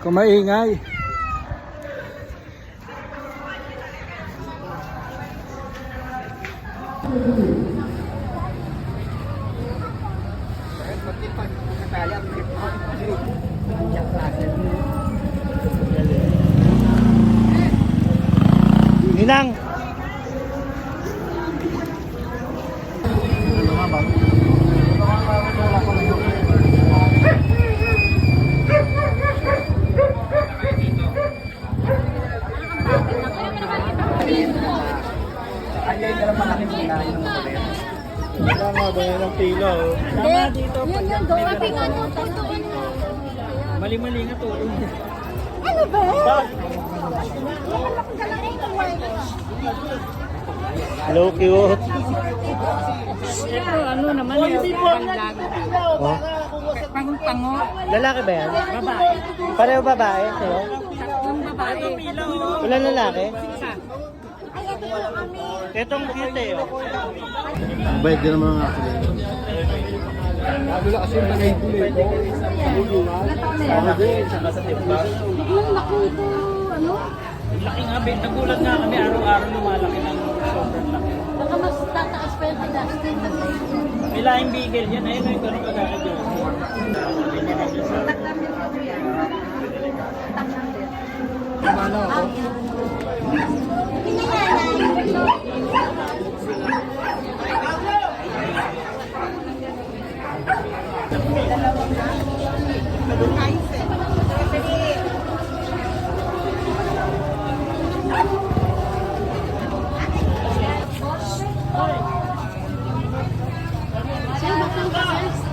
Kumaingay. Ninang. Wala nga ba yan ang pila oh. Tama dito. Yun yung doon. Sabi nga doon. Mali-mali nga to. Ano ba? Hello, cute. Ito, ano naman yung panglag. Oh. Pango-pango. Lalaki ba yan? Babae. Pareho babae sa'yo? Tatlong babae. Ilan lalaki? Isa. Ay, ito yung kami. Itong cute eh oh. Bayad din naman ang akin. Yung laki ito, ano? Laki nga, nagulat nga kami araw-araw lumalaki ng sobrang laki. Baka mas tataas pa yung Dustin. May laing bigel yan, ayun yung gano'n kagaya dyan. Tak namin po yan. Tak namin. Ano ako?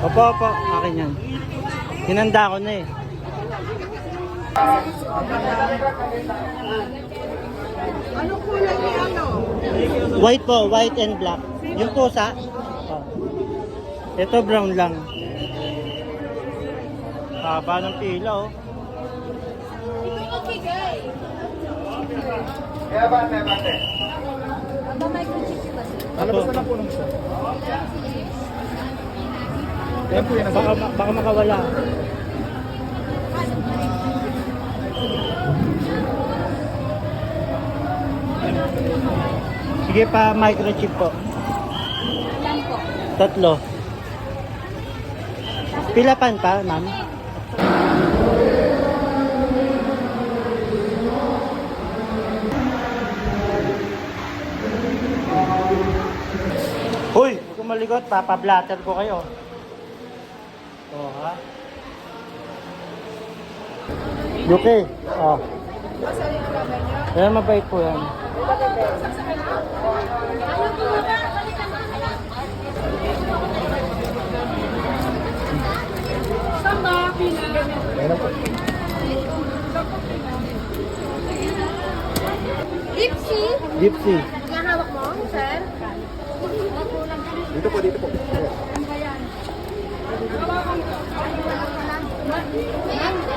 Opo, opo. Akin yan. Hinanda ko na eh. Anong kulay ni ano? White po, white and black. Yung pusa. Oh. Ito brown lang. Haba ng pila oh. Okay, guys. Aba, microchip ba sir? Alabas na lang po ng isa. Yan po yan. Baka makawala. Sige pa, microchip po. Ilan po? 3. Pilapan pa, ma'am? Hoy! Huwag kong maligot, papablatter ko kayo. Oh, ha? Okay. Oh. Kaya mabait po yan. Gypsy? Gypsy. Yan hawak mo, sir? Dito po, dito po.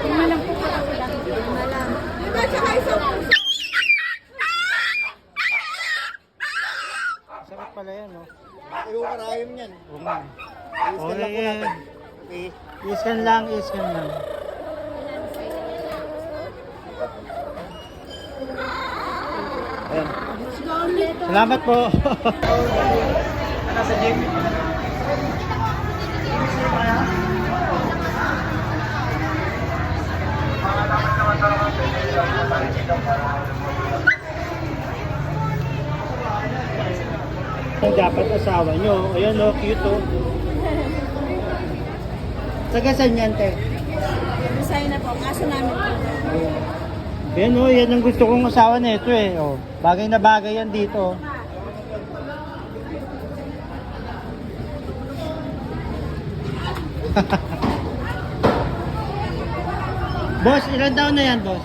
Malang po pala sila. Malang. Sakit pala yan, no? Ayaw karayom yan. Oo nga. Ayos lang po natin. Okay. Iskan lang, iskan lang. Ayan. Salamat po. Nasa gym. Ang dapat asawa nyo. Ayan o, cute o. Sagasan yan, te. Masaya na po. Kaso namin po. Yan o, yan ang gusto kong asawa na ito eh. O, bagay na bagay yan dito. Boss, ilan taon na yan, boss?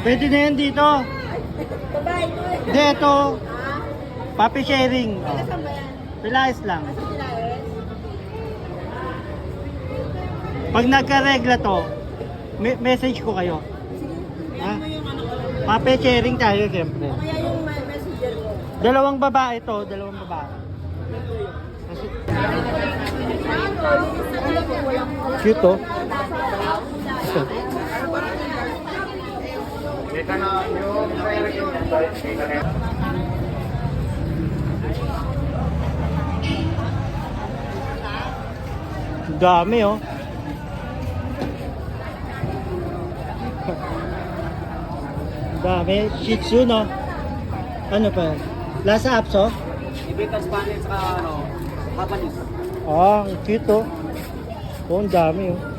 Pwede na yan dito. Babae ko eh. Hindi, ito. Papi sharing. O, Saan ba yan? pilayas lang. Sa Pilares? Pag nagka-regla to, message ko kayo. Ha? Papi sharing tayo, siyempre. Kaya yung messenger ko. Dalawang babae to, dalawang babae. Kasi, Ano po? Walang cute to. Ito. Dami oh. Dami. Shih Tzu no? Ano pa yan? Lasa Apso? Iberican Spanish sa Japanese. Ah, ang cute oh. Oh, ang dami oh.